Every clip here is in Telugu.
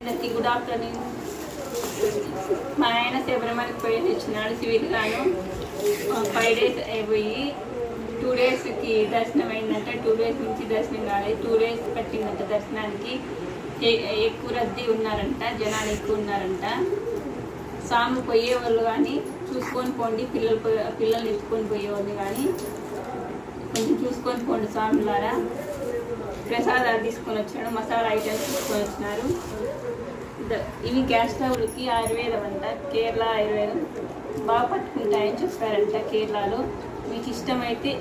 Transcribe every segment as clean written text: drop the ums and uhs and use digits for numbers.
అందరికీ గుడ్ ఆఫ్టర్నూన్. మా ఆయన శబరిమలకి పోయి తెచ్చినాడు సివిల్గాను. 5 days అయిపోయి 2 daysకి దర్శనం అయిందంట. 2 days నుంచి దర్శనం కాలేదు. 2 days పట్టిందంట దర్శనానికి. ఎక్కువ రద్దీ ఉన్నారంట, జనాలు ఎక్కువ ఉన్నారంట. సాము పోయేవాళ్ళు కానీ చూసుకొని పోండి, పిల్లల్ని ఎత్తుకొని పోయేవాళ్ళు కానీ కొంచెం చూసుకొని పోండి స్వాములారా. ప్రసాదాలు తీసుకొని వచ్చాడు, మసాలా ఐటమ్స్ తీసుకొని వచ్చినారు. ఇవి గ్యాస్ స్టవ్లకి ఆయుర్వేదం అంట, కేరళ ఆయుర్వేదం బాగా పట్టుకుంటాయని చెప్పారంట కేరళలో. మీకు ఇష్టమైతే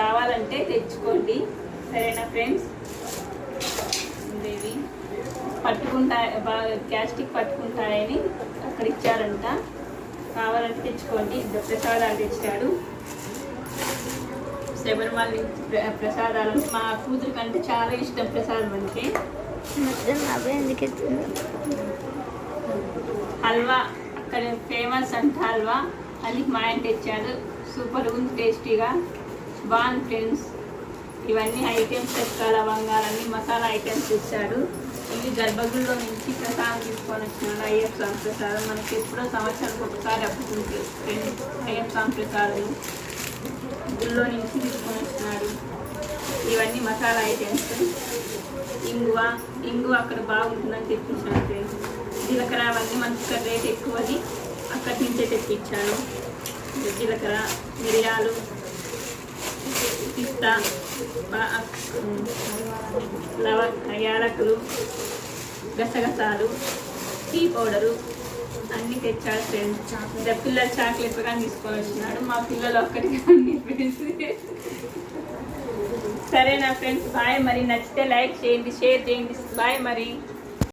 కావాలంటే తెచ్చుకోండి, సరేనా ఫ్రెండ్స్. ఇవి పట్టుకుంటాయి, బాగా గ్యాస్ట్రిక్ పట్టుకుంటాయని అక్కడ ఇచ్చారంట, కావాలంటే తెచ్చుకోండి. ప్రసాదాలు తెచ్చాడు శబరిమల నుంచి ప్రసాదాలు. మా కూతురు కంటే చాలా ఇష్టం ప్రసాదం అంటే. హల్వా అక్కడ ఫేమస్ అంట హల్వా, అది మా ఆయన తెచ్చాడు. సూపర్ ఉంది, టేస్టీగా బాగుంది ఫ్రెండ్స్. ఇవన్నీ ఐటమ్స్ తెచ్చాడు, లవంగాలన్నీ మసాలా ఐటమ్స్ తెచ్చాడు. ఇవి గర్భగుడిలో నుంచి ప్రసాదం తీసుకొని వచ్చినాడు, అయ్యప్ప స్వామి ప్రసాదం. మనకి ఎప్పుడో సంవత్సరానికి ఒకసారి అప్పుడుంటుంది ఫ్రెండ్స్ అయ్యప్ప స్వామి ప్రసాదం. గుళ్ళో నుంచి తీసుకొని వచ్చినాడు. ఇవన్నీ మసాలా ఐటమ్స్. ఇంగువ అక్కడ బాగుంటుందని తెప్పించాను ఫ్రెండ్స్. జీలకర్ర అవన్నీ మనకి రేట్ ఎక్కువది, అక్కడి నుంచే తెప్పించాను. జీలకర్ర, మిరియాలు, పిస్తా, యాలకులు, గసగసాలు, టీ పౌడరు అన్నీ తెచ్చాడు ఫ్రెండ్స్. పిల్లలు చాక్లెట్లు కానీ తీసుకొని వచ్చినాడు. మా పిల్లలు ఒక్కటిగా అన్ని ఫ్రెండ్స్. సరేనా ఫ్రెండ్స్, బాయ్. మరి నచ్చితే లైక్ చేయండి, షేర్ చేయండి. బాయ్ మరి.